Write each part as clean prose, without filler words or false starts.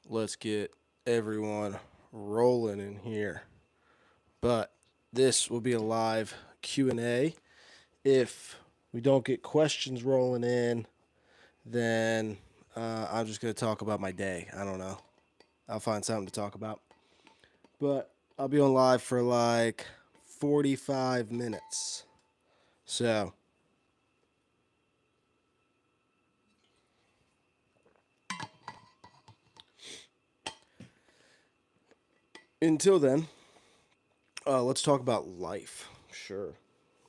Let's get everyone rolling in here. But this will be a live Q&A. If we don't get questions rolling in, then I'm just going to talk about my day. I don't know. I'll find something to talk about. But I'll be on live for like 45 minutes. So, until then, let's talk about life. Sure.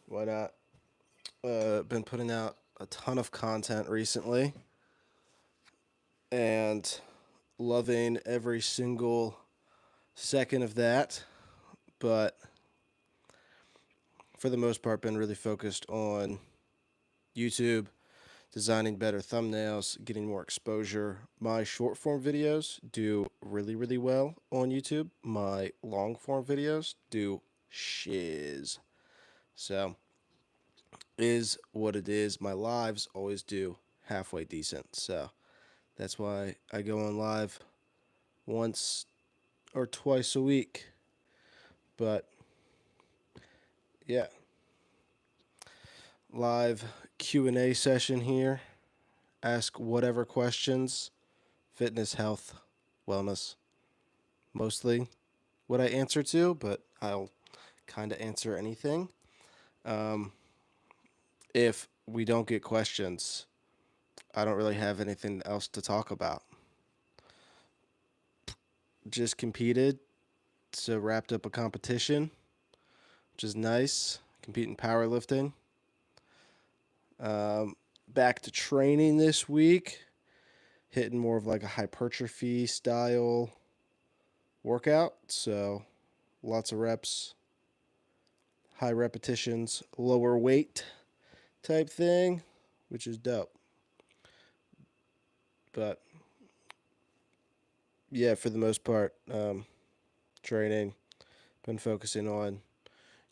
Why not? Been putting out a ton of content recently and loving every single second of that. But for the most part, been really focused on YouTube, designing better thumbnails, getting more exposure. My short form videos do really, really well on YouTube. My long form videos do shiz. So, is what it is. My lives always do halfway decent. So, that's why I go on live once or twice a week. But yeah, live Q&A session here. Ask whatever questions, fitness, health, wellness, mostly what I answer to, but I'll kind of answer anything. Um, if we don't get questions, I don't really have anything else to talk about. Just competed, so wrapped up a competition, which is nice. Competing powerlifting. Back to training this week, hitting more of like a hypertrophy style workout. So lots of reps, high repetitions, lower weight type thing, which is dope. But yeah, for the most part, training, been focusing on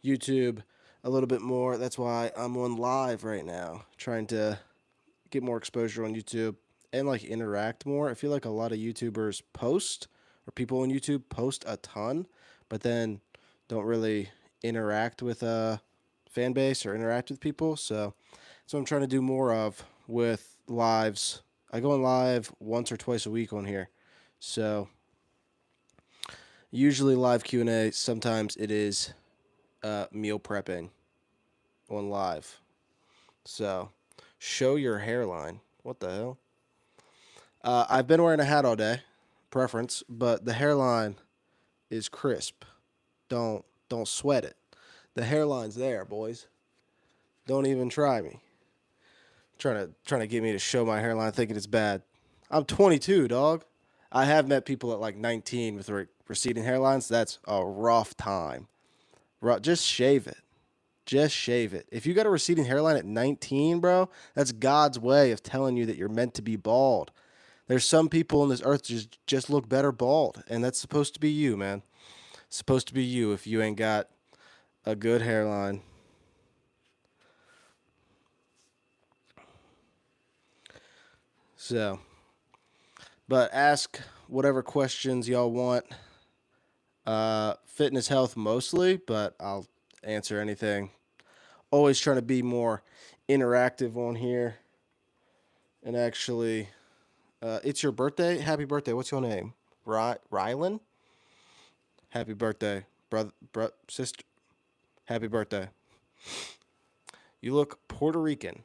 YouTube a little bit more. That's why I'm on live right now, trying to get more exposure on YouTube and like interact more. I feel like a lot of YouTubers post or people on YouTube post a ton, but then don't really interact with a fan base or interact with people. So I'm trying to do more of with lives. I go on live once or twice a week on here. So usually live Q&A, sometimes it is meal prepping on live. So show your hairline. What the hell? I've been wearing a hat all day, preference, but the hairline is crisp. Don't sweat it. The hairline's there, boys. Don't even try me. Trying to get me to show my hairline, thinking it's bad. I'm 22, dog. I have met people at like 19 with receding hairlines. That's a rough time. Just shave it. Just shave it. If you got a receding hairline at 19, bro, that's God's way of telling you that you're meant to be bald. There's some people on this earth just look better bald, and that's supposed to be you, man. It's supposed to be you if you ain't got a good hairline. So, but ask whatever questions y'all want. Fitness, health mostly, but I'll answer anything. Always trying to be more interactive on here. And actually, it's your birthday. Happy birthday. What's your name? Rylan? Happy birthday, sister. Happy birthday. You look Puerto Rican.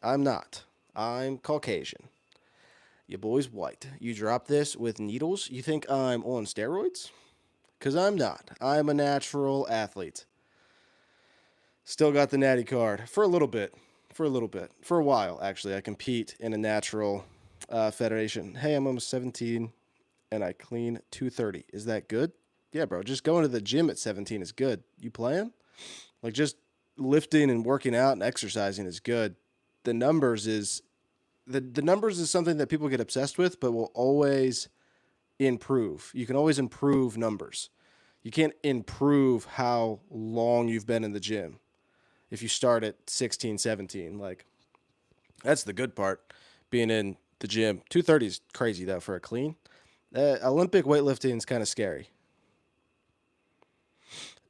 I'm not. I'm Caucasian. Your boy's white. You drop this with needles? You think I'm on steroids? Because I'm not. I'm a natural athlete. Still got the natty card for a little bit. For a little bit. For a while, actually. I compete in a natural federation. Hey, I'm almost 17 and I clean 230. Is that good? Yeah, bro. Just going to the gym at 17 is good. You playing? Like, just lifting and working out and exercising is good. The numbers is the numbers is something that people get obsessed with, but will always improve. You can always improve numbers. You can't improve how long you've been in the gym if you start at 16, 17. Like, that's the good part, being in the gym. 230 is crazy, though, for a clean. Olympic weightlifting is kind of scary.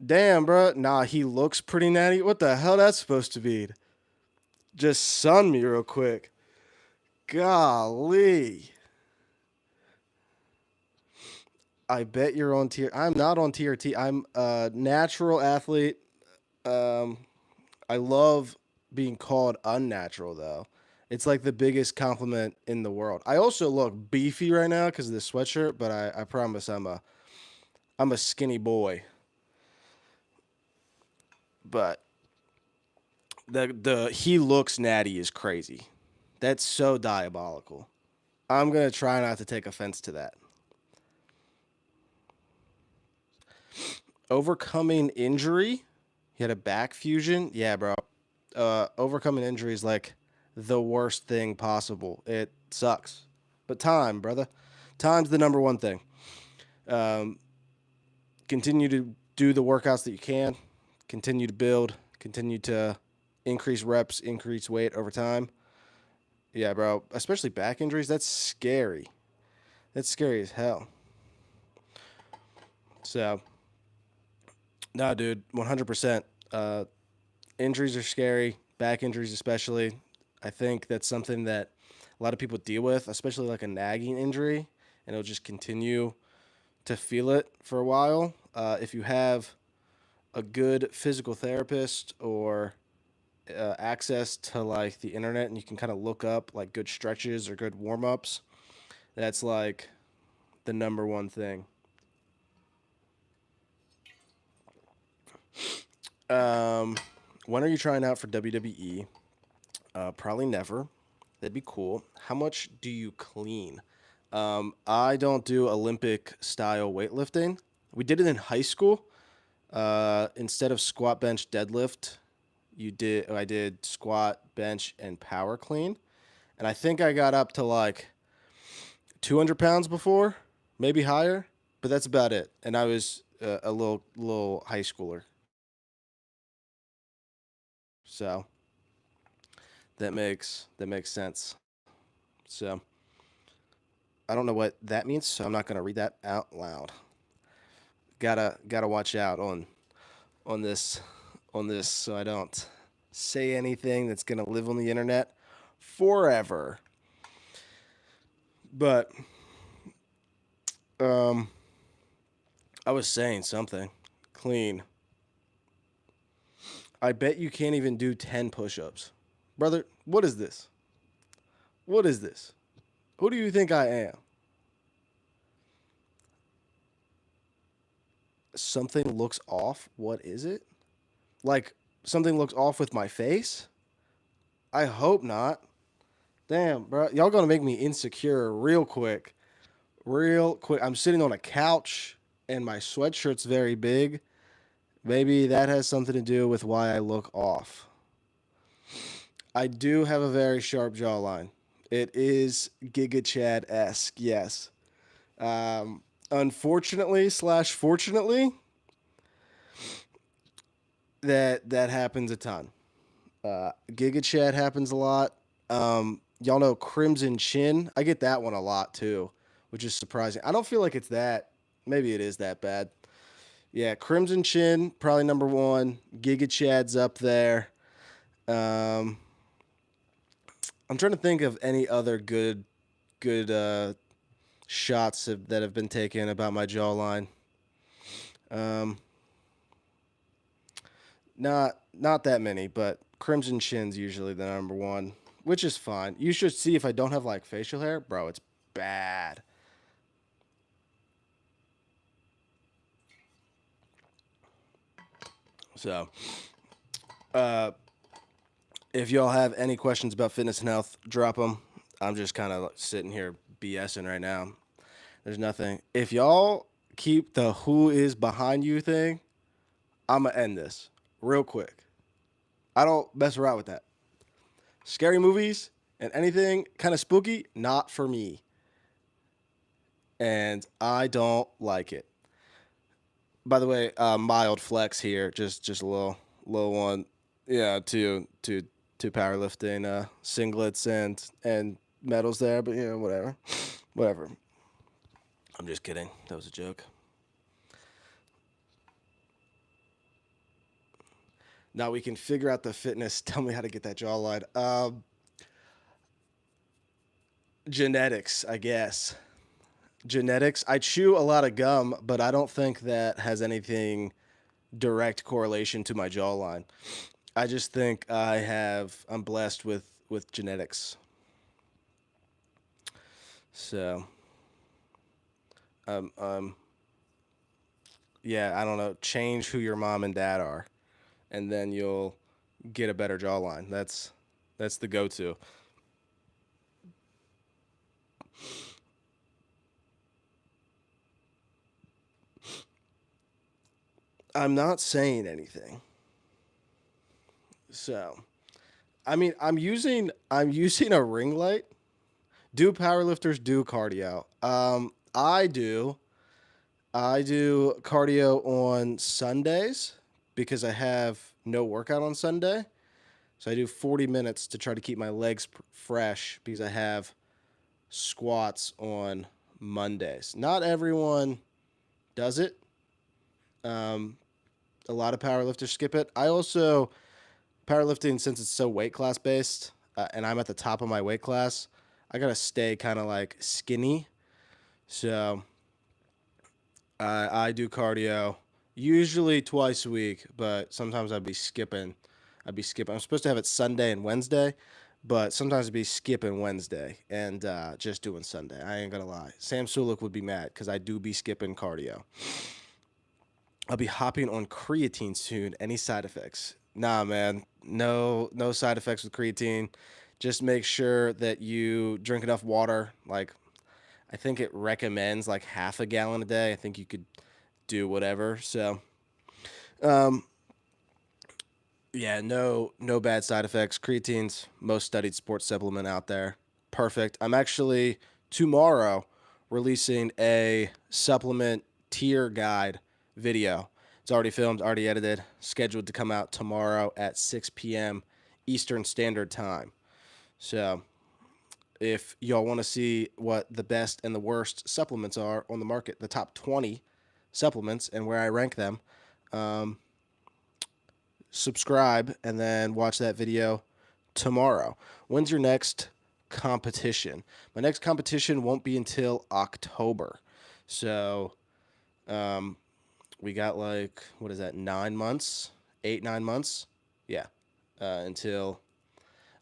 Damn, bro. Nah, he looks pretty natty. What the hell that's supposed to be? Just sun me real quick. Golly. I bet you're on tier. I'm not on TRT. I'm a natural athlete. Um, I love being called unnatural though. It's like the biggest compliment in the world. I also look beefy right now because of this sweatshirt, but I promise I'm a skinny boy. But the he looks natty is crazy. That's so diabolical. I'm gonna try not to take offense to that. Overcoming injury. He had a back fusion. Yeah, bro. Overcoming injury is like the worst thing possible. It sucks. But time, brother. Time's the number one thing. Um, Continue to do the workouts that you can. Continue to build. Continue to increase reps, increase weight over time. Yeah, bro. Especially back injuries. That's scary. That's scary as hell. So, no, dude, 100%. Injuries are scary. Back injuries, especially. I think that's something that a lot of people deal with, especially like a nagging injury, and it'll just continue to feel it for a while. If you have a good physical therapist or access to like the internet and you can kind of look up like good stretches or good warm ups, that's like the number one thing. Um, when are you trying out for WWE? Probably never. That'd be cool. How much do you clean? I don't do Olympic style weightlifting. We did it in high school. Instead of squat, bench, deadlift, I did squat, bench, and power clean. And I think I got up to like 200 pounds before, maybe higher, but that's about it. And I was a little high schooler, so that makes sense. So I don't know what that means, so I'm not gonna read that out loud. Gotta watch out on this so I don't say anything that's gonna live on the internet forever. But um, I was saying something. Clean. I bet you can't even do 10 push-ups, brother. What is this? What is this? Who do you think I am? Something looks off. What is it? Like something looks off with my face? I hope not. Damn, bro. Y'all gonna make me insecure real quick. Real quick. I'm sitting on a couch and my sweatshirt's very big. Maybe that has something to do with why I look off. I do have a very sharp jawline. It is Giga Chad esque, yes. Unfortunately slash fortunately, that happens a ton. Giga Chad happens a lot. Y'all know Crimson Chin. I get that one a lot too, which is surprising. I don't feel like it's that. Maybe it is that bad. Yeah, Crimson Chin probably number one. Giga Chad's up there. Um, I'm trying to think of any other good shots that have been taken about my jawline. Um, not that many, but Crimson Chin's usually the number one, which is fine. You should see if I don't have like facial hair, bro. It's bad. So, uh, if y'all have any questions about fitness and health, drop them. I'm just kind of sitting here BSing right now. There's nothing. If y'all keep the who is behind you thing, I'm gonna end this real quick. I don't mess around with that. Scary movies and anything kind of spooky, not for me. And I don't like it. By the way, mild flex here, just a little one. Yeah, two powerlifting singlets and medals there, but whatever. Whatever. I'm just kidding. That was a joke. Now we can figure out the fitness. Tell me how to get that jawline. Genetics, I guess. Genetics. I chew a lot of gum, but I don't think that has anything direct correlation to my jawline. I just think I'm blessed with genetics. So, um, um, yeah, I don't know. Change who your mom and dad are, and then you'll get a better jawline. That's the go-to. I'm not saying anything. So, I mean, I'm using a ring light. Do powerlifters do cardio? I do cardio on Sundays because I have no workout on Sunday. So I do 40 minutes to try to keep my legs fresh because I have squats on Mondays. Not everyone does it. Um, a lot of powerlifters skip it. I also powerlifting, since it's so weight class based, and I'm at the top of my weight class. I gotta stay kind of like skinny. So I do cardio usually twice a week, but sometimes I'd be skipping. I'm supposed to have it Sunday and Wednesday, but sometimes I'd be skipping Wednesday and just doing Sunday. I ain't gonna lie. Sam Sulek would be mad because I do be skipping cardio. I'll be hopping on creatine soon. Any side effects? Nah, man. No side effects with creatine. Just make sure that you drink enough water. Like, I think it recommends like half a gallon a day. I think you could do whatever. So, um, yeah, no bad side effects. Creatine's most studied sports supplement out there. Perfect. I'm actually tomorrow releasing a supplement tier guide video. It's already filmed, already edited, scheduled to come out tomorrow at 6 p.m. Eastern Standard Time. So, if y'all want to see what the best and the worst supplements are on the market, the top 20 supplements and where I rank them, um, subscribe and then watch that video tomorrow. When's your next competition? My next competition won't be until October. So, um, we got like, what is that, 9 months? 8, 9 months? Yeah. Until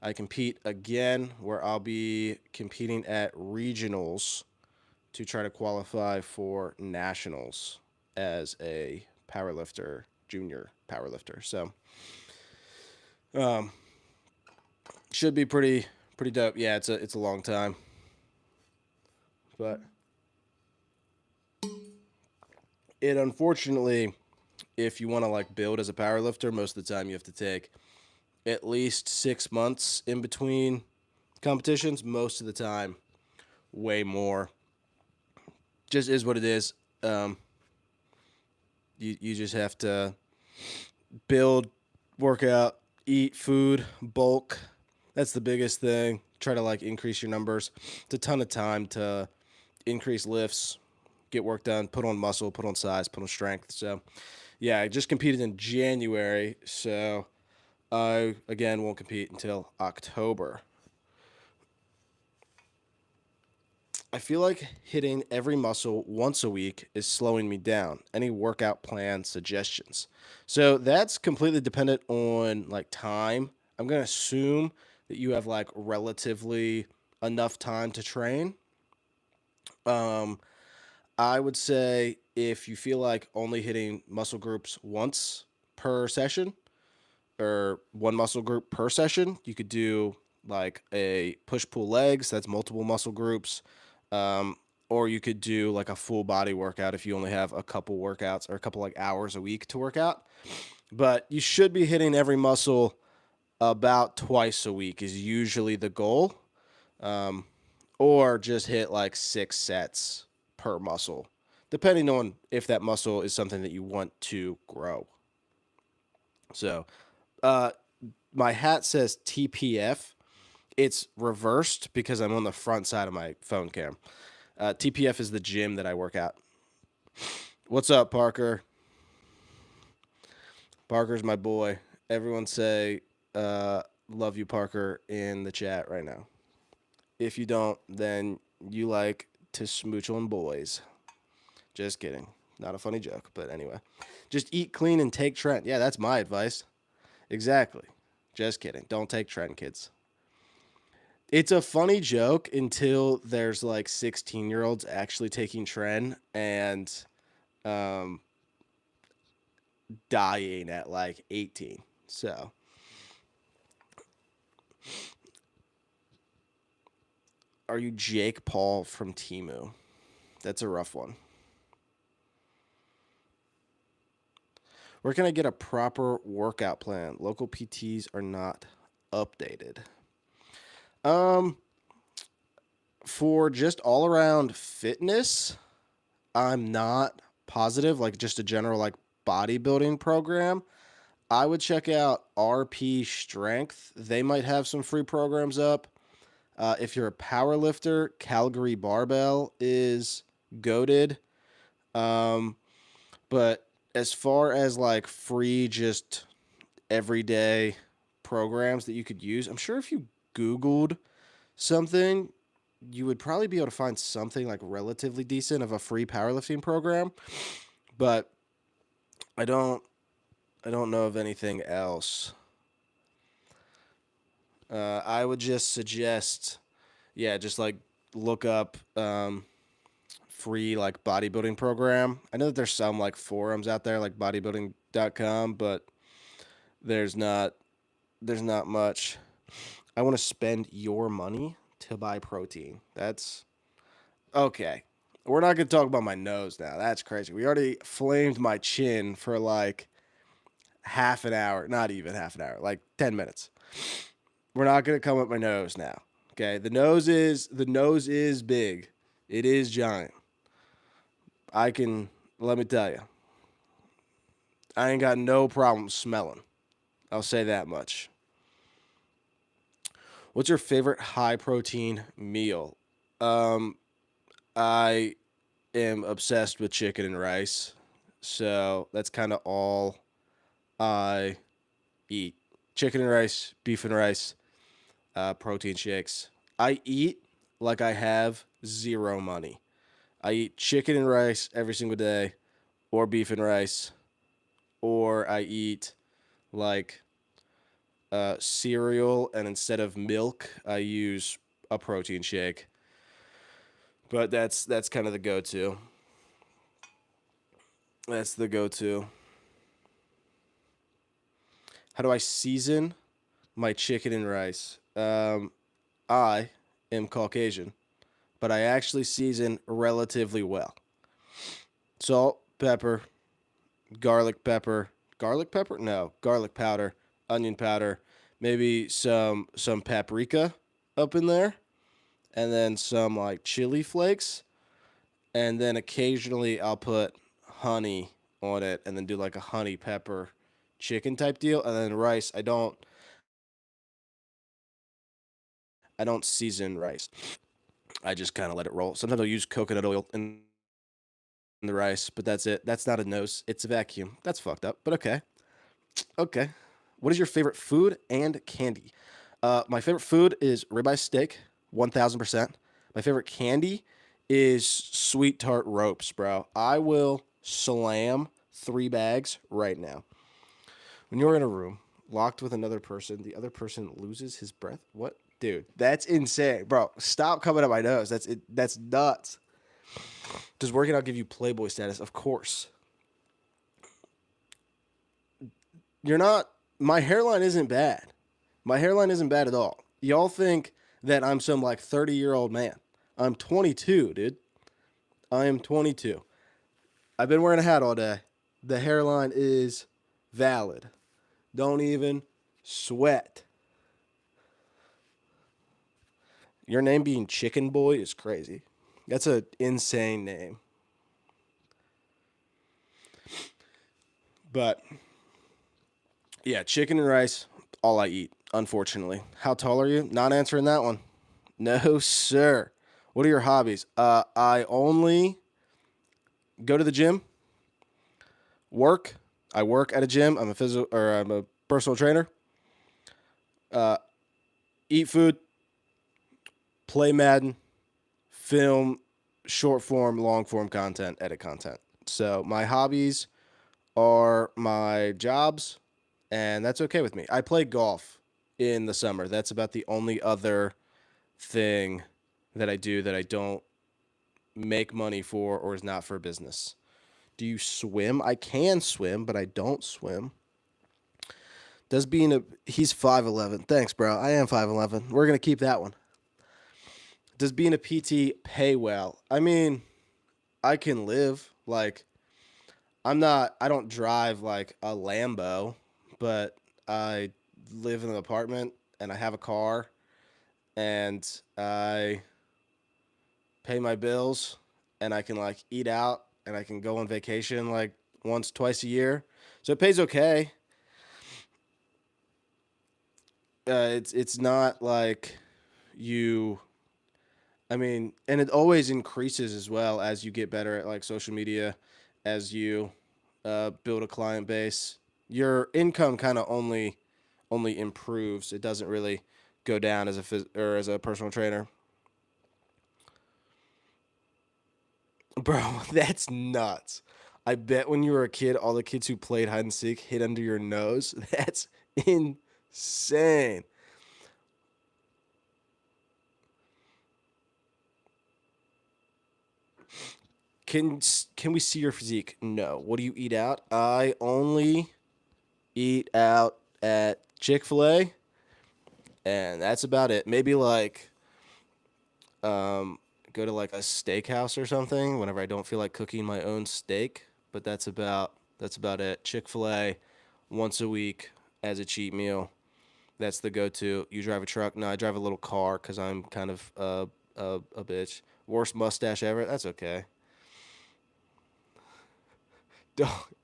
I compete again, where I'll be competing at regionals to try to qualify for nationals as a powerlifter, junior powerlifter. So, um, should be pretty dope. Yeah, it's a long time, but it unfortunately, if you want to like build as a powerlifter, most of the time you have to take at least 6 months in between competitions. Most of the time, way more. Just is what it is. Um, you just have to build, work out, eat food, bulk. That's the biggest thing. Try to like increase your numbers. It's a ton of time to increase lifts, get work done, put on muscle, put on size, put on strength. So, yeah, I just competed in January, so I again won't compete until October. I feel like hitting every muscle once a week is slowing me down. Any workout plan suggestions? So that's completely dependent on like time. I'm going to assume that you have like relatively enough time to train. Um, I would say if you feel like only hitting muscle groups once per session or one muscle group per session, you could do like a push pull legs, that's multiple muscle groups. Um, or you could do like a full body workout if you only have a couple workouts or a couple like hours a week to work out. But you should be hitting every muscle about twice a week is usually the goal. Um, or just hit like 6 sets per muscle, depending on if that muscle is something that you want to grow. So, uh, my hat says TPF. It's reversed because I'm on the front side of my phone cam. TPF is the gym that I work at. What's up, Parker? Parker's my boy. Everyone say, love you, Parker, in the chat right now. If you don't, then you like to smooch on boys. Just kidding. Not a funny joke, but anyway. Just eat clean and take Trent. Yeah, that's my advice. Exactly. Just kidding. Don't take Trent, kids. It's a funny joke until there's like 16-year-olds actually taking Tren and um, dying at like 18. So, are you Jake Paul from Temu? That's a rough one. Where can I get a proper workout plan? Local PTs are not updated. For just all around fitness, I'm not positive, like just a general like bodybuilding program. I would check out RP Strength. They might have some free programs up. If you're a power lifter, Calgary Barbell is goated. But as far as like free, just everyday programs that you could use, I'm sure if you Googled something, you would probably be able to find something like relatively decent of a free powerlifting program. But I don't know of anything else. I would just suggest, just like look up free like bodybuilding program. I know that there's some like forums out there like bodybuilding.com, but there's not much. I want to spend your money to buy protein. That's okay. We're not going to talk about my nose now. That's crazy. We already flamed my chin for like half an hour, not even half an hour, like 10 minutes. We're not going to come up my nose now. Okay? The nose is big. It is giant. Let me tell you. I ain't got no problem smelling. I'll say that much. What's your favorite high protein meal? I am obsessed with chicken and rice. So that's kind of all I eat. Chicken and rice, beef and rice, protein shakes. I eat like I have zero money. I eat chicken and rice every single day, or beef and rice, or I eat like cereal, and instead of milk, I use a protein shake. But that's kind of the go-to. That's the go-to. How do I season my chicken and rice? I am Caucasian, but I actually season relatively well. Salt, pepper, garlic pepper. Garlic pepper? No, garlic powder, onion powder, maybe some paprika up in there, and then some like chili flakes, and then occasionally I'll put honey on it and then do like a honey pepper chicken type deal, and then rice. I don't season rice. I just kind of let it roll. Sometimes I'll use coconut oil in the rice, but that's it. That's not a nose. It's a vacuum. That's fucked up, but okay. Okay. What is your favorite food and candy? My favorite food is ribeye steak, 1000%. My favorite candy is sweet tart ropes, bro. I will slam 3 bags right now. When you're in a room locked with another person, the other person loses his breath. What? Dude, that's insane. Bro, stop coming up my nose. That's nuts. Does working out give you Playboy status? Of course. You're not. My hairline isn't bad. My hairline isn't bad at all. Y'all think that I'm some like 30-year-old man. I'm 22, dude. I am 22. I've been wearing a hat all day. The hairline is valid. Don't even sweat. Your name being Chicken Boy is crazy. That's an insane name. But yeah, chicken and rice, all I eat, unfortunately. How tall are you? Not answering that one. No, sir. What are your hobbies? I only go to the gym, work. I work at a gym. I'm a personal trainer. Uh, eat food, play Madden, film, short form, long form content, edit content. So my hobbies are my jobs, and that's okay with me. I play golf in the summer. That's about the only other thing that I do that I don't make money for or is not for business. Do you swim? I can swim, but I don't swim. Does being a He's 5'11". Thanks, bro. I am 5'11". We're gonna keep that one. Does being a PT pay well? I mean, I can live like I don't drive like a Lambo, but I live in an apartment and I have a car and I pay my bills and I can like eat out and I can go on vacation like once, twice a year. So it pays okay. It's not like you. I mean, and it always increases as well as you get better at like social media, as you build a client base. Your income kind of only improves. It doesn't really go down or as a personal trainer. Bro, that's nuts. I bet when you were a kid, all the kids who played hide and seek hid under your nose. That's insane. Can can we see your physique? No. What do you eat out? I only eat out at Chick-fil-A, and that's about it. Maybe like um go to like a steakhouse or something whenever I don't feel like cooking my own steak, but that's about it. Chick-fil-A once a week as a cheat meal. That's the go-to. You drive a truck? No, I drive a little car cuz I'm kind of a bitch. Worst mustache ever. That's okay.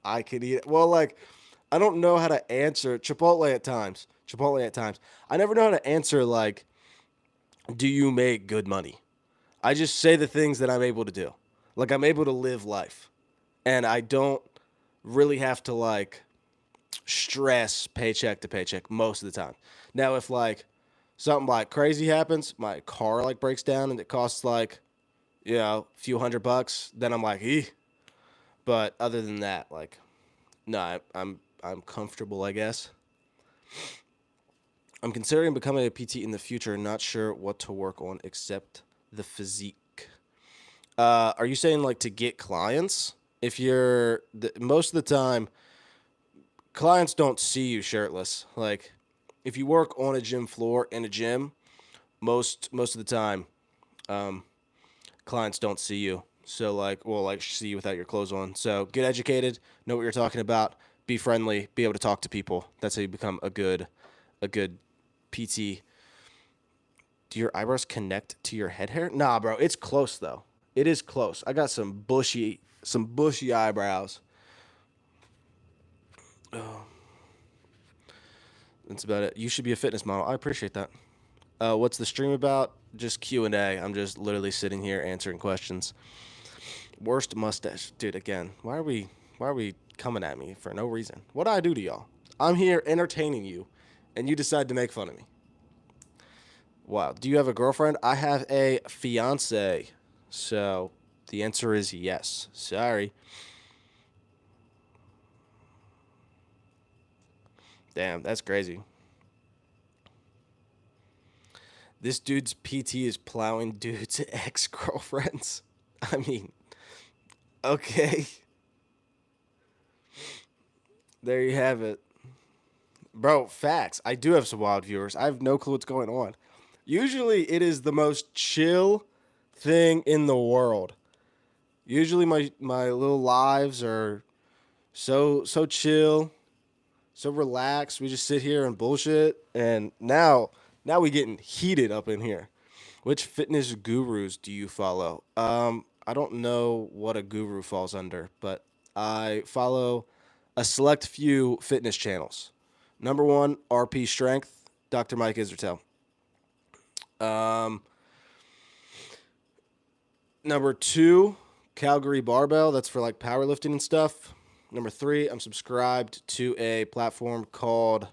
I could eat it. Well, like, I don't know how to answer Chipotle at times. Chipotle at times. I never know how to answer, like, do you make good money? I just say the things that I'm able to do. Like, I'm able to live life. And I don't really have to, like, stress paycheck to paycheck most of the time. Now, if, like, something like crazy happens, my car, like, breaks down and it costs, like, a few $100, then I'm like, But other than that, like, no, I'm comfortable, I guess. I'm considering becoming a PT in the future. Not sure what to work on except the physique. Are you saying like to get clients? If most of the time, clients don't see you shirtless. Like, if you work on a gym floor in a gym, most of the time, um, clients don't see you. So like, well, like see you without your clothes on. So get educated, know what you're talking about, be friendly, be able to talk to people. That's how you become a good PT. Do your eyebrows connect to your head hair? Nah, bro, it's close though. It is close. I got some bushy eyebrows. Oh, that's about it. You should be a fitness model. I appreciate that. What's the stream about? Just Q&A. I'm just literally sitting here answering questions. Worst mustache, dude. Again, why are we coming at me for no reason? What do I do to y'all? I'm here entertaining you, and you decide to make fun of me. Wow. Do you have a girlfriend? I have a fiance. So the answer is yes. Sorry. Damn, that's crazy. This dude's PT is plowing dudes' ex girlfriends. I mean, okay. There you have it. Bro, facts. I do have some wild viewers. I have no clue what's going on. Usually it is the most chill thing in the world. Usually my little lives are so chill, so relaxed. We just sit here and bullshit. And now we getting heated up in here. Which fitness gurus do you follow? I don't know what a guru falls under, but I follow a select few fitness channels. Number one, RP Strength, Dr. Mike Israel. Um, Number 2, Calgary Barbell. That's for like powerlifting and stuff. Number 3, I'm subscribed to a platform called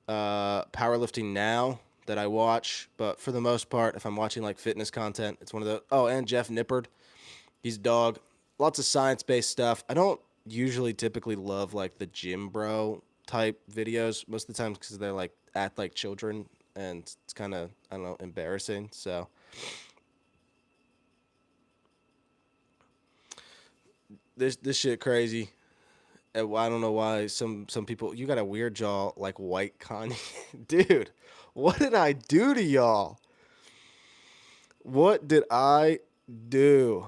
Powerlifting Now that I watch. But for the most part, if I'm watching like fitness content, it's one of the. Oh, and Jeff Nippard. He's a dog. Lots of science-based stuff. I don't usually typically love like the gym bro type videos most of the time because they're like act like children and it's kind of, I don't know, embarrassing. So this shit crazy. I don't know why some people, you got a weird jaw like white Kanye. Dude, what did I do to y'all? What did I do?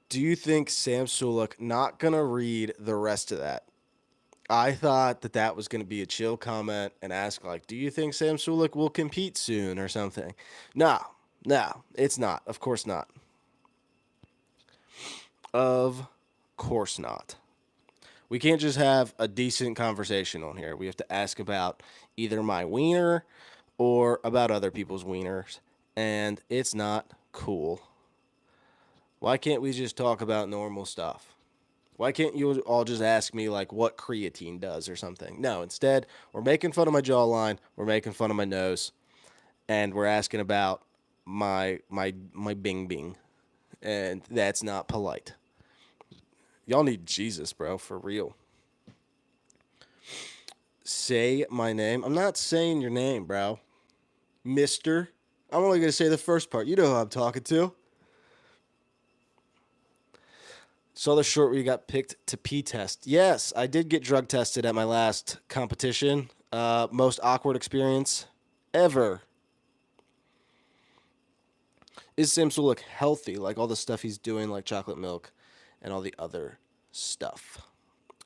Do you think Sam Sulek not gonna read the rest of that? I thought that that was gonna be a chill comment and ask like, "Do you think Sam Sulek will compete soon or something?" No, no, it's not. Of course not. Of course not. We can't just have a decent conversation on here. We have to ask about either my wiener or about other people's wieners, and it's not cool. Why can't we just talk about normal stuff? Why can't you all just ask me like what creatine does or something? No, instead, we're making fun of my jawline, we're making fun of my nose, and we're asking about my bing bing. And that's not polite. Y'all need Jesus, bro, for real. Say my name. I'm not saying your name, bro. Mister. I'm only going to say the first part. You know who I'm talking to. Saw the short where you got picked to P test. Yes, I did get drug tested at my last competition. Most awkward experience ever. Is Sam Sulek healthy? Like all the stuff he's doing, like chocolate milk and all the other stuff.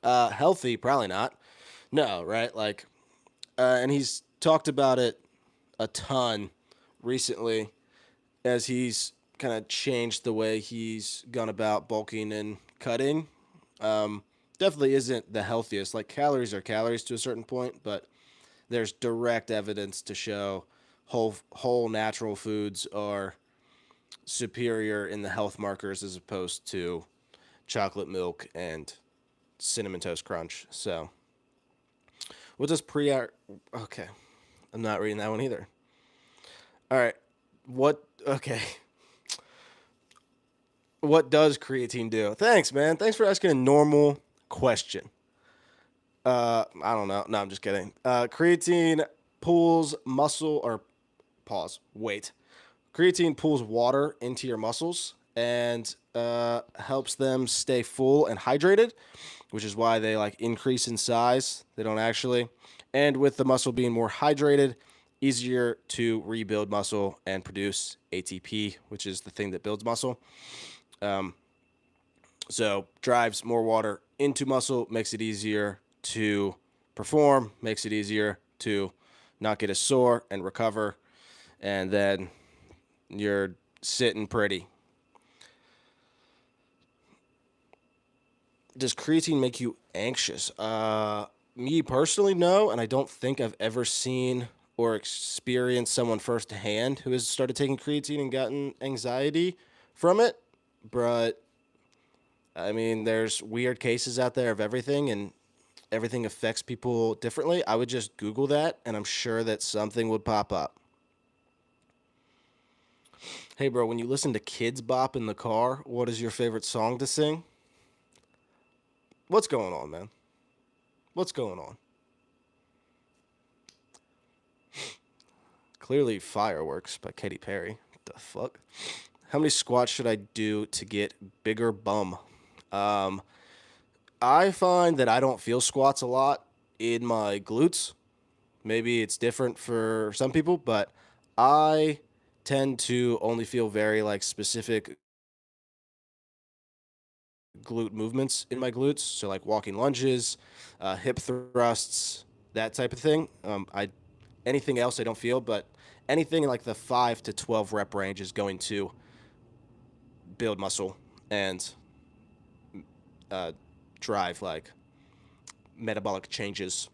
Healthy? Probably not. No, right? Like, and he's talked about it a ton recently as he's kind of changed the way he's gone about bulking and cutting. Definitely isn't the healthiest. Like calories are calories to a certain point, but there's direct evidence to show whole natural foods are superior in the health markers as opposed to chocolate milk and cinnamon toast crunch. So, what does pre? Okay, I'm not reading that one either. All right, what? Okay, what does creatine do? Thanks, man. Thanks for asking a normal question. I don't know. No, I'm just kidding. Creatine pulls muscle or pause. Wait. Creatine pulls water into your muscles and helps them stay full and hydrated, which is why they like increase in size. They don't actually. And with the muscle being more hydrated, easier to rebuild muscle and produce ATP, which is the thing that builds muscle. So drives more water into muscle, makes it easier to perform, makes it easier to not get as sore and recover, and then you're sitting pretty. Does creatine make you anxious? Me personally, no, and I don't think I've ever seen or experienced someone firsthand who has started taking creatine and gotten anxiety from it. But I mean, there's weird cases out there of everything, and everything affects people differently. I would just Google that, and I'm sure that something would pop up. Hey, bro, when you listen to Kids Bop in the car, what is your favorite song to sing? What's going on, man? What's going on? Clearly, Fireworks by Katy Perry. What the fuck? How many squats should I do to get bigger bum? Um, I find that I don't feel squats a lot in my glutes. Maybe it's different for some people, but I tend to only feel very like specific glute movements in my glutes. So like walking lunges, hip thrusts, that type of thing. I anything else I don't feel, but anything in like the 5 to 12 rep range is going to build muscle and uh, drive like metabolic changes.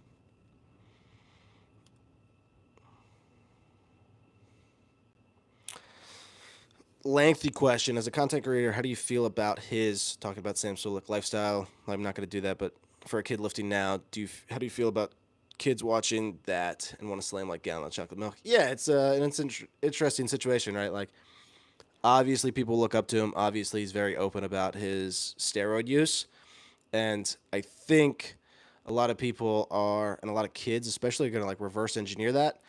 lengthy question. As a content creator, how do you feel about his talking about Sam Sulek lifestyle? I'm not going to do that, but for a kid lifting now, how do you feel about kids watching that and want to slam like gallon of chocolate milk? Yeah, it's an interesting situation, right? Like, obviously, people look up to him. Obviously, he's very open about his steroid use, and I think a lot of people are, and a lot of kids especially, are going to like reverse engineer that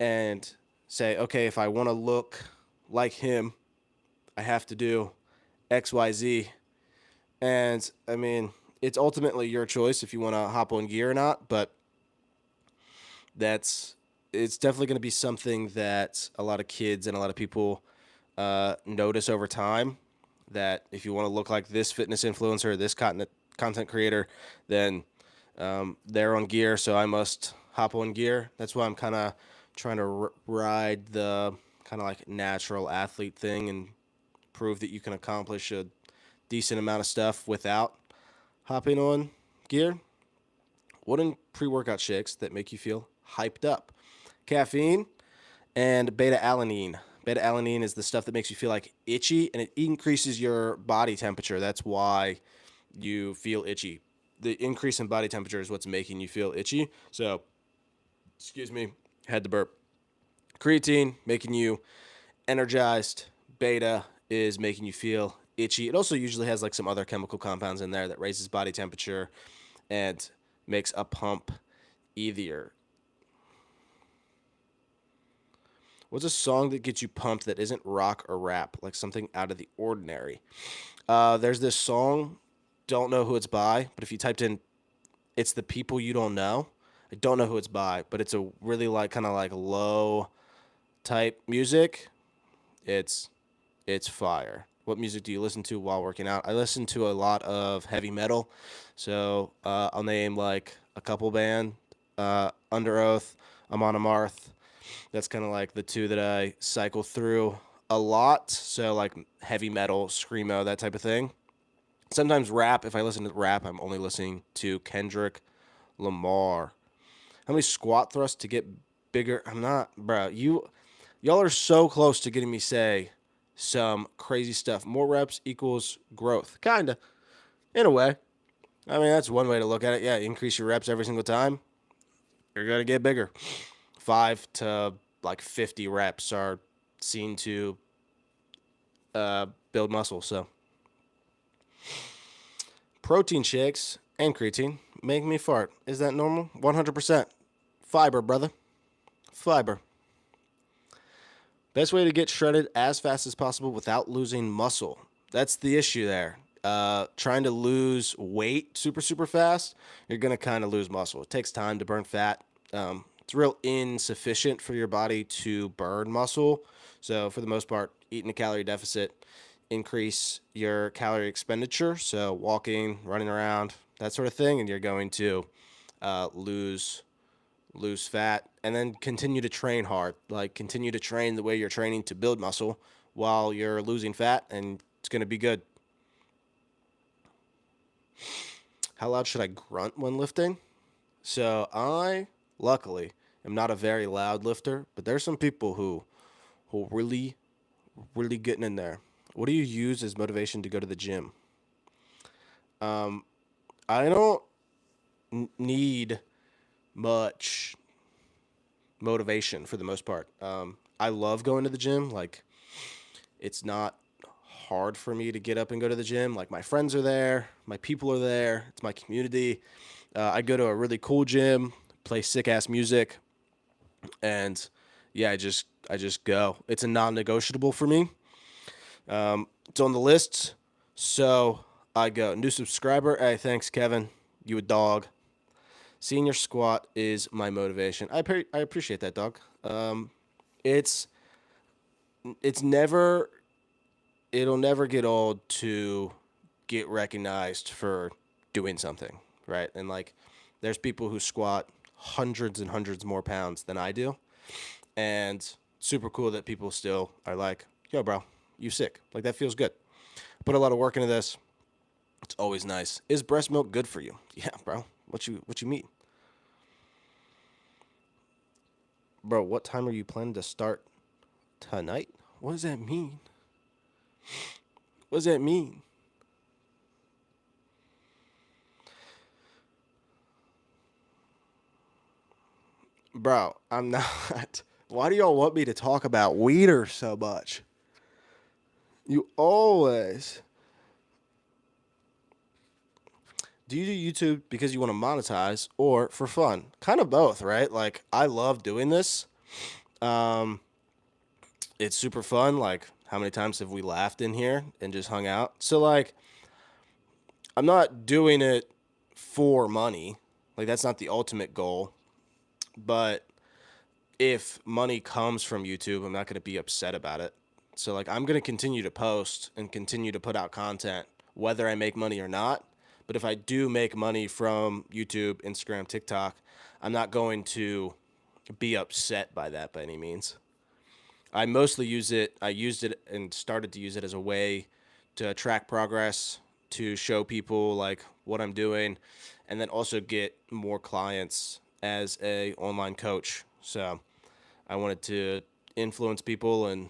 and say, okay, if I want to look like him, I have to do XYZ. And I mean, it's ultimately your choice if you want to hop on gear or not, but that's it's definitely going to be something that a lot of kids and a lot of people notice over time. That if you want to look like this fitness influencer, this content creator, then they're on gear, so I must hop on gear. That's why I'm kind of trying to ride the kind of like natural athlete thing and prove that you can accomplish a decent amount of stuff without hopping on gear. What in pre-workout shakes that make you feel hyped up? Caffeine and beta alanine. Beta alanine is the stuff that makes you feel like itchy, and it increases your body temperature. That's why you feel itchy. The increase in body temperature is what's making you feel itchy. So, excuse me, had to burp. Creatine making you energized. Beta is making you feel itchy. It also usually has like some other chemical compounds in there that raises body temperature and makes a pump easier. What's a song that gets you pumped that isn't rock or rap, like something out of the ordinary? There's this song, don't know who it's by, but if you typed in "It's the People You Don't Know," I don't know who it's by, but it's a really like kind of like low type music. It's it's fire. What music do you listen to while working out? I listen to a lot of heavy metal, so I'll name like a couple band, Under Oath, Amon Amarth. That's kind of like the two that I cycle through a lot. So like heavy metal, screamo, that type of thing. Sometimes rap. If I listen to rap, I'm only listening to Kendrick Lamar. How many squat thrusts to get bigger? I'm not, bro. Y'all are so close to getting me say some crazy stuff. More reps equals growth, kinda, in a way. I mean, that's one way to look at it. Yeah, increase your reps every single time. You're gonna get bigger. 5 to like 50 reps are seen to build muscle. So protein shakes and creatine make me fart. Is that normal? 100%. Fiber, brother. Fiber. Best way to get shredded as fast as possible without losing muscle. That's the issue there. Trying to lose weight super, super fast, you're going to kind of lose muscle. It takes time to burn fat. It's real insufficient for your body to burn muscle. So, for the most part, eating a calorie deficit, increase your calorie expenditure. So, walking, running around, that sort of thing, and you're going to lose fat, and then continue to train hard. Like continue to train the way you're training to build muscle while you're losing fat, and it's going to be good. How loud should I grunt when lifting? So I, luckily, am not a very loud lifter, but there's some people who really, really getting in there. What do you use as motivation to go to the gym? I don't need much motivation for the most part. I love going to the gym. Like, it's not hard for me to get up and go to the gym. Like, my friends are there, my people are there, it's my community. I go to a really cool gym, play sick ass music, and yeah, I just go. It's a non-negotiable for me. It's on the list, so I go. New subscriber. Hey, thanks, Kevin. You a dog. Seeing your squat is my motivation. I appreciate that, dog. It's it's never it'll never get old to get recognized for doing something, right? And like, there's people who squat hundreds and hundreds more pounds than I do, and super cool that people still are like, "Yo, bro, you sick?" Like, that feels good. Put a lot of work into this. It's always nice. Is breast milk good for you? Yeah, bro. What you mean, bro? What time are you planning to start tonight? What does that mean? What does that mean? Bro, I'm not. Why do y'all want me to talk about weeder so much? You always. Do you do YouTube because you want to monetize or for fun? Kind of both, right? Like, I love doing this. Um, it's super fun. Like, how many times have we laughed in here and just hung out? So, like, I'm not doing it for money. Like, that's not the ultimate goal. But if money comes from YouTube, I'm not going to be upset about it. So, like, I'm going to continue to post and continue to put out content, whether I make money or not. But if I do make money from YouTube, Instagram, TikTok, I'm not going to be upset by that by any means. I mostly use it, I used it and started to use it as a way to track progress, to show people like what I'm doing, and then also get more clients as a online coach. So I wanted to influence people and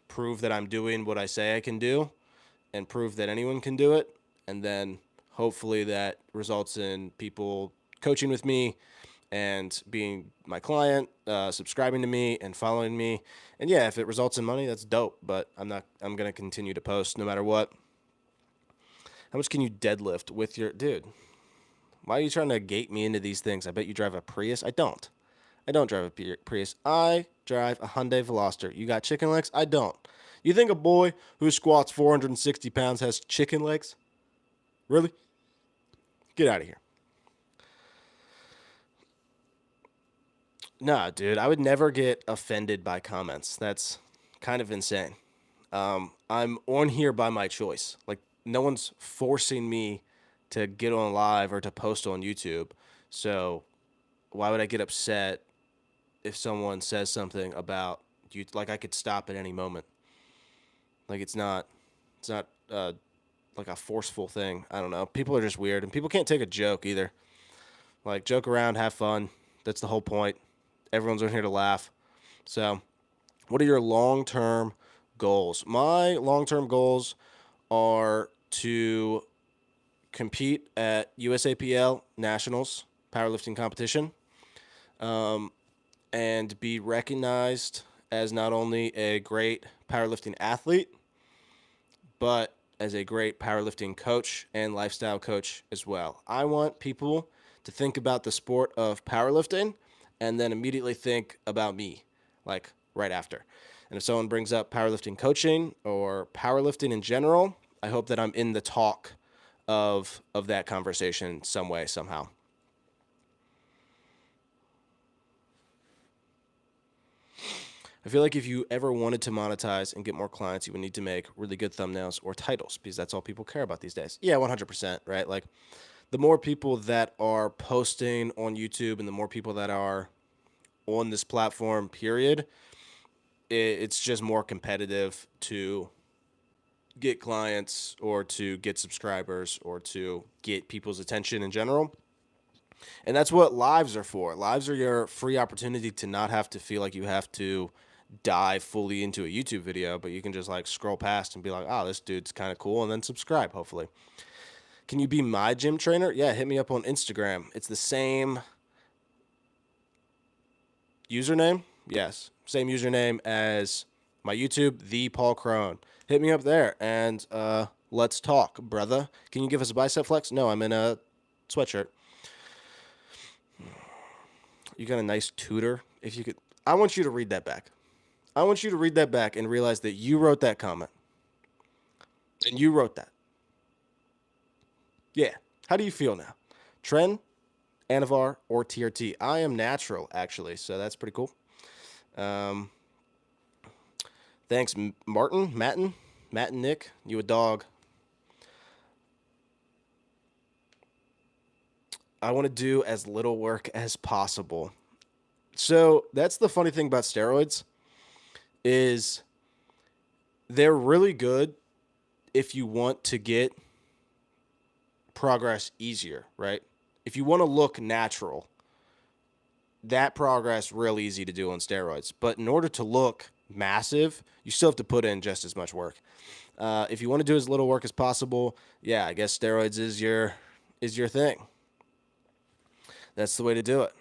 prove that I'm doing what I say I can do and prove that anyone can do it. And then hopefully that results in people coaching with me and being my client, subscribing to me and following me. And yeah, if it results in money, that's dope. But I'm going to continue to post no matter what. How much can you deadlift with your dude? Why are you trying to gate me into these things? I bet you drive a Prius. I don't. I don't drive a Prius. I drive a Hyundai Veloster. You got chicken legs? I don't. You think a boy who squats 460 pounds has chicken legs? Really? Get out of here. Nah, dude, I would never get offended by comments. That's kind of insane. I'm on here by my choice. Like, no one's forcing me to get on live or to post on YouTube. So, why would I get upset if someone says something about you? Like, I could stop at any moment. Like, it's not like a forceful thing. I don't know. People are just weird, and people can't take a joke either. Like, joke around, have fun. That's the whole point. Everyone's on here to laugh. So, what are your long term goals? My long term goals are to compete at USAPL Nationals powerlifting competition, and be recognized as not only a great powerlifting athlete, but as a great powerlifting coach and lifestyle coach as well. I want people to think about the sport of powerlifting and then immediately think about me, like right after. And if someone brings up powerlifting coaching or powerlifting in general, I hope that I'm in the talk of that conversation some way, somehow. I feel like if you ever wanted to monetize and get more clients, you would need to make really good thumbnails or titles because that's all people care about these days. Yeah, 100%, right? Like, the more people that are posting on YouTube and the more people that are on this platform, period, it's just more competitive to get clients or to get subscribers or to get people's attention in general. And that's what lives are for. Lives are your free opportunity to not have to feel like you have to dive fully into a YouTube video, but you can just like scroll past and be like, oh, this dude's kind of cool, and then subscribe, hopefully. Can you be my gym trainer? Yeah, hit me up on Instagram. It's the same username. Yes, same username as my YouTube, the Paul Crone. Hit me up there and let's talk, brother. Can you give us a bicep flex? No, I'm in a sweatshirt. You got a nice tutor. If you could, I want you to read that back. I want you to read that back and realize that you wrote that comment. And you wrote that. Yeah. How do you feel now? Tren, Anavar, or TRT? I am natural, actually, so that's pretty cool. Thanks, Matt and Nick. You a dog. I want to do as little work as possible. So that's the funny thing about steroids is they're really good if you want to get progress easier, right? If you want to look natural, that progress real easy to do on steroids. But in order to look massive, you still have to put in just as much work. If you want to do as little work as possible, yeah, I guess steroids is your thing. That's the way to do it.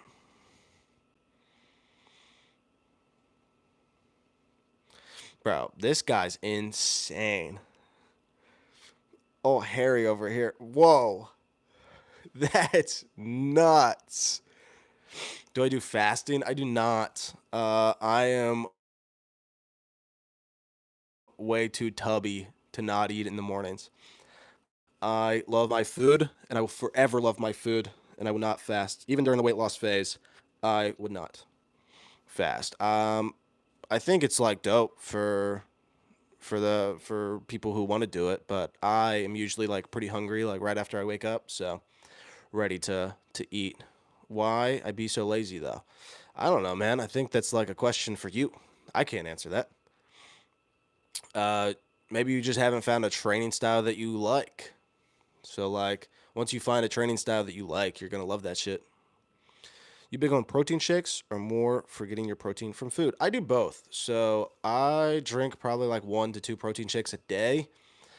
Bro, this guy's insane. Oh, Harry over here. Whoa. That's nuts. Do I do fasting? I do not. I am way too tubby to not eat in the mornings. I love my food, and I will forever love my food, and I will not fast. Even during the weight loss phase, I would not fast. I think it's like dope for people who want to do it, but I am usually like pretty hungry like right after I wake up, so ready to eat. Why I be so lazy though? I don't know, man. I think that's like a question for you. I can't answer that. Uh, Maybe you just haven't found a training style that you like. So like once you find a training style that you like, you're gonna love that shit. You big on protein shakes or more for getting your protein from food? I do both. So I drink probably like 1 to 2 protein shakes a day,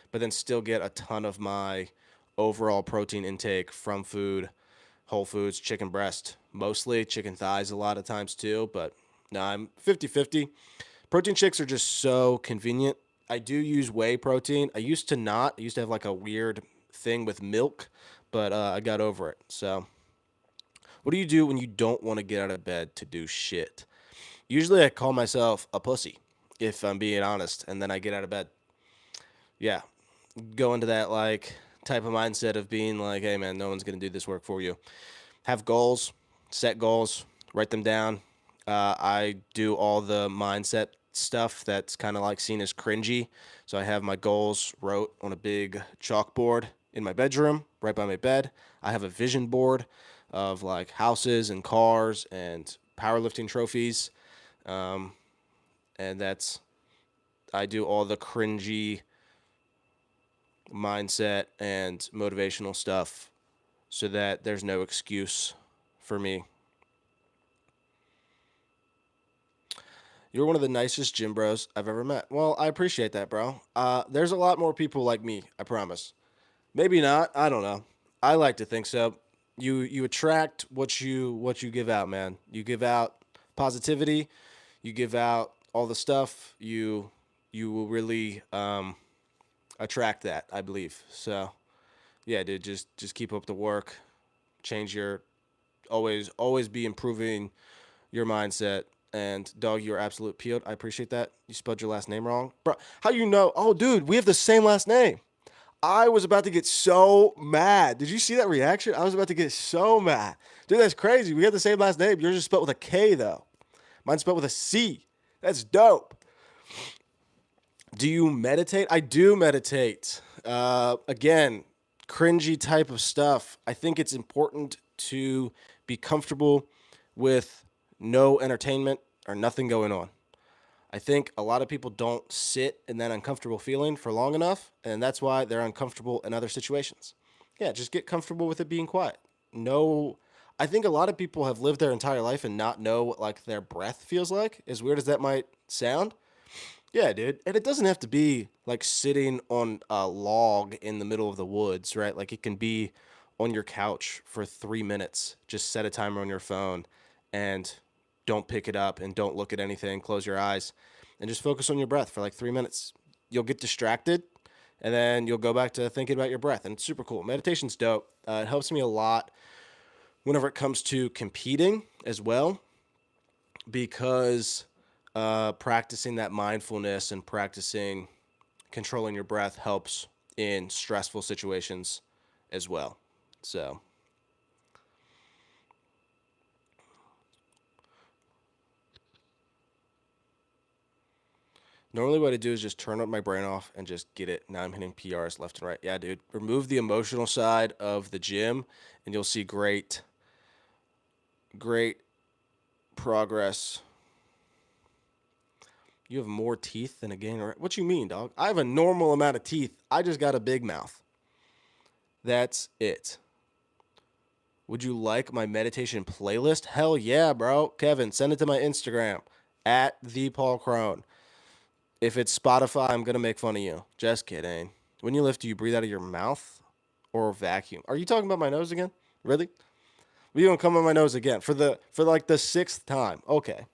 but then still get a ton of my overall protein intake from food, whole foods, chicken breast, mostly chicken thighs a lot of times too, but no, I'm 50-50. Protein shakes are just so convenient. I do use whey protein. I used to not. I used to have like a weird thing with milk, but I got over it. So, what do you do when you don't want to get out of bed to do shit? Usually I call myself a pussy, if I'm being honest, and then I get out of bed. Yeah, go into that like type of mindset of being like, hey man, no one's gonna do this work for you. Have goals, set goals, write them down. I do all the mindset stuff that's kind of like seen as cringy. So I have my goals wrote on a big chalkboard in my bedroom, right by my bed. I have a vision board of like houses and cars and powerlifting trophies. Um, and that's, I do all the cringy mindset and motivational stuff so that there's no excuse for me. You're one of the nicest gym bros I've ever met. Well, I appreciate that, bro. There's a lot more people like me, I promise. Maybe not. I don't know. I like to think so. You attract what you give out, man. You give out positivity. You give out all the stuff. You will really attract that, I believe. So yeah, dude, just keep up the work. Change your always be improving your mindset. And dog, you're absolute peeled. I appreciate that. You spelled your last name wrong, bro. How you know? Oh, dude, we have the same last name. I was about to get so mad. Did you see that reaction? I was about to get so mad, dude. That's crazy. We have the same last name. Yours is spelled with a K though. Mine's spelled with a C. That's dope. Do you meditate? I do meditate. Again, cringy type of stuff. I think it's important to be comfortable with no entertainment or nothing going on. I think a lot of people don't sit in that uncomfortable feeling for long enough, and that's why they're uncomfortable in other situations. Yeah, just get comfortable with it being quiet. No, I think a lot of people have lived their entire life and not know what like their breath feels like. As weird as that might sound, yeah, dude. And it doesn't have to be like sitting on a log in the middle of the woods, right? Like it can be on your couch for 3 minutes. Just set a timer on your phone and don't pick it up and don't look at anything. Close your eyes and just focus on your breath for like 3 minutes. You'll get distracted and then you'll go back to thinking about your breath. And it's super cool. Meditation's dope. It helps me a lot whenever it comes to competing as well because practicing that mindfulness and practicing controlling your breath helps in stressful situations as well. So, normally what I do is just turn up my brain off and just get it. Now I'm hitting PRs left and right. Yeah, dude. Remove the emotional side of the gym and you'll see great progress. You have more teeth than a gainer. What you mean, dog? I have a normal amount of teeth. I just got a big mouth. That's it. Would you like my meditation playlist? Hell yeah, bro. Kevin, send it to my Instagram at the Paul Crone. If it's Spotify, I'm gonna make fun of you. Just kidding. When you lift, do you breathe out of your mouth or vacuum? Are you talking about my nose again? Really? We gonna come on my nose again for like the sixth time. Okay.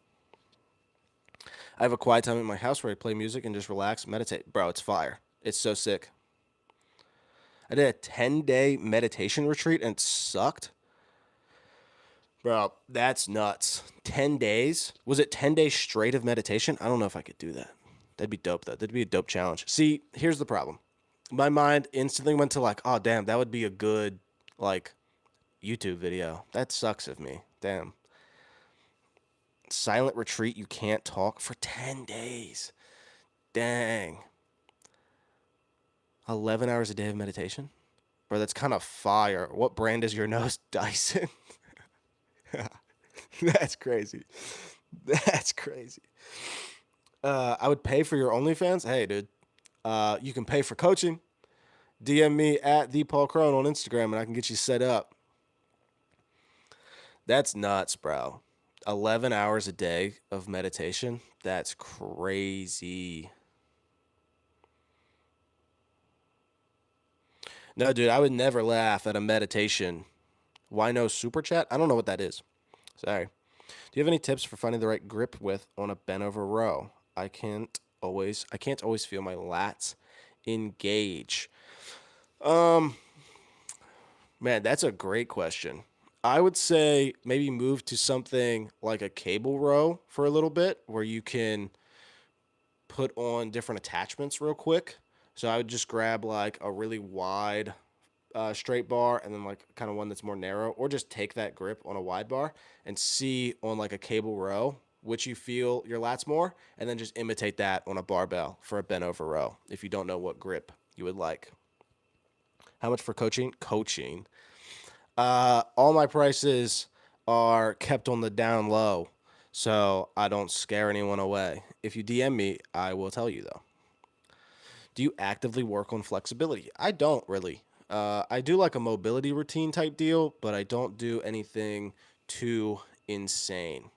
I have a quiet time in my house where I play music and just relax, meditate. Bro, it's fire. It's so sick. I did a 10-day meditation retreat and it sucked. Bro, that's nuts. 10 days? Was it 10 days straight of meditation? I don't know if I could do that. That'd be dope, though. That'd be a dope challenge. See, here's the problem. My mind instantly went to like, oh, damn, that would be a good, like, YouTube video. That sucks of me. Damn. Silent retreat, you can't talk for 10 days. Dang. 11 hours a day of meditation? Bro, that's kind of fire. What brand is your nose? Dyson? That's crazy. That's crazy. I would pay for your OnlyFans. Hey, dude. You can pay for coaching. DM me at the Paul Crone on Instagram and I can get you set up. That's nuts, bro. 11 hours a day of meditation. That's crazy. No, dude, I would never laugh at a meditation. Why no super chat? I don't know what that is. Sorry. Do you have any tips for finding the right grip width on a bent over row? I can't always feel my lats engage. Um, Man, that's a great question. I would say maybe move to something like a cable row for a little bit where you can put on different attachments real quick. So I would just grab like a really wide straight bar and then like kind of one that's more narrow, or just take that grip on a wide bar and see on like a cable row which you feel your lats more, and then just imitate that on a barbell for a bent over row if you don't know what grip you would like. How much for coaching? Coaching. All my prices are kept on the down low, so I don't scare anyone away. If you DM me, I will tell you though. Do you actively work on flexibility? I don't really. I do like a mobility routine type deal, but I don't do anything too insane.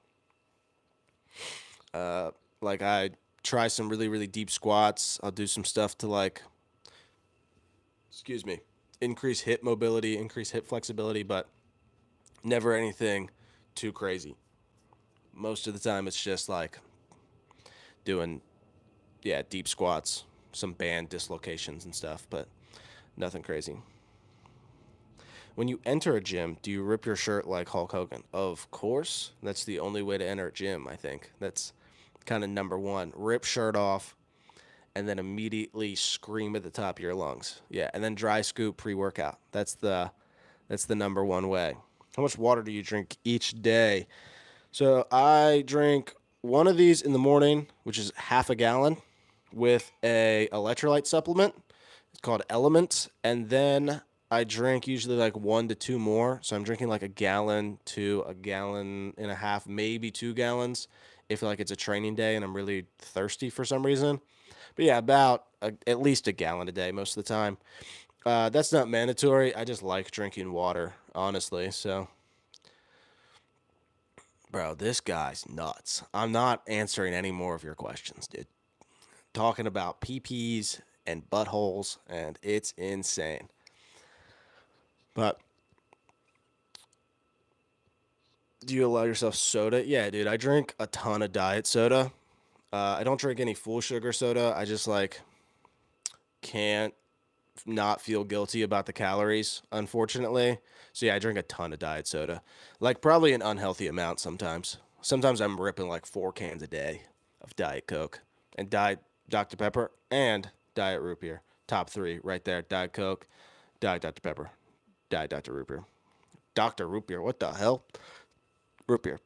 Like I try some really really deep squats. I'll do some stuff to like, excuse me, increase hip mobility, increase hip flexibility, but never anything too crazy. Most of the time, it's just like doing, yeah, deep squats, some band dislocations and stuff, but nothing crazy. When you enter a gym, do you rip your shirt like Hulk Hogan? Of course. That's the only way to enter a gym, I think. That's kind of number one. Rip shirt off and then immediately scream at the top of your lungs. Yeah, and then dry scoop pre-workout. That's the number one way. How much water do you drink each day? So I drink one of these in the morning, which is half a gallon, with a electrolyte supplement. It's called Element, and then I drink usually like 1 to 2 more. So I'm drinking like a gallon to a gallon and a half, maybe 2 gallons, if like it's a training day and I'm really thirsty for some reason. But yeah, at least a gallon a day most of the time. That's not mandatory. I just like drinking water, honestly. So, bro, this guy's nuts. I'm not answering any more of your questions, dude. Talking about PPs and buttholes, and it's insane. But do you allow yourself soda? Yeah, dude. I drink a ton of diet soda. I don't drink any full sugar soda. I just like can't not feel guilty about the calories, unfortunately. So yeah, I drink a ton of diet soda. Like probably an unhealthy amount sometimes. Sometimes I'm ripping like 4 cans a day of Diet Coke and Diet Dr. Pepper and Diet Root Beer. Top three right there. Diet Coke, Diet Dr. Pepper, Diet Dr. Root Beer. Dr. Root Beer, what the hell? Root Beer.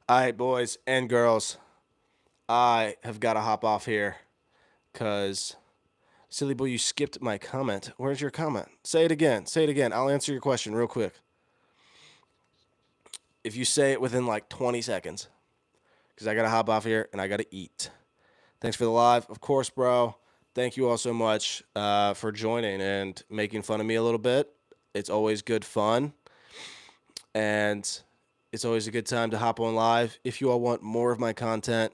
All right, boys and girls, I have got to hop off here because silly boy, you skipped my comment. Where's your comment? Say it again. Say it again. I'll answer your question real quick. If you say it within like 20 seconds, because I got to hop off here and I got to eat. Thanks for the live. Of course, bro. Thank you all so much for joining and making fun of me a little bit. It's always good fun. And it's always a good time to hop on live. If you all want more of my content,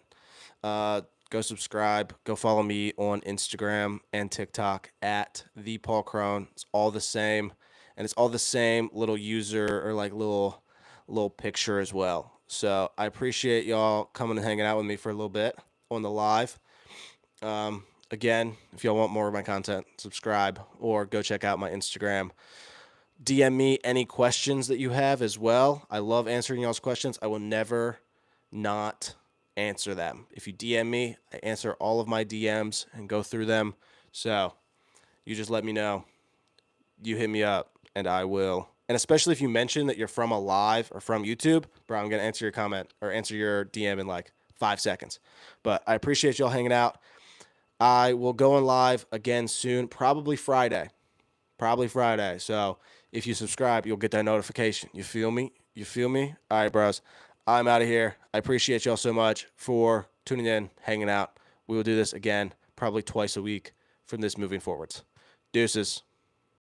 go subscribe. Go follow me on Instagram and TikTok at the Paul Crone. It's all the same, and it's all the same little user or like little picture as well. So I appreciate y'all coming and hanging out with me for a little bit on the live. Again, if y'all want more of my content, subscribe or go check out my Instagram. DM me any questions that you have as well. I love answering y'all's questions. I will never not answer them. If you DM me, I answer all of my DMs and go through them. So you just let me know. You hit me up and I will. And especially if you mention that you're from a live or from YouTube, bro, I'm going to answer your comment or answer your DM in like 5 seconds. But I appreciate y'all hanging out. I will go on live again soon, probably Friday. So if you subscribe, you'll get that notification. You feel me? All right, bros. I'm out of here. I appreciate y'all so much for tuning in, hanging out. We will do this again, probably twice a week from this moving forwards. Deuces.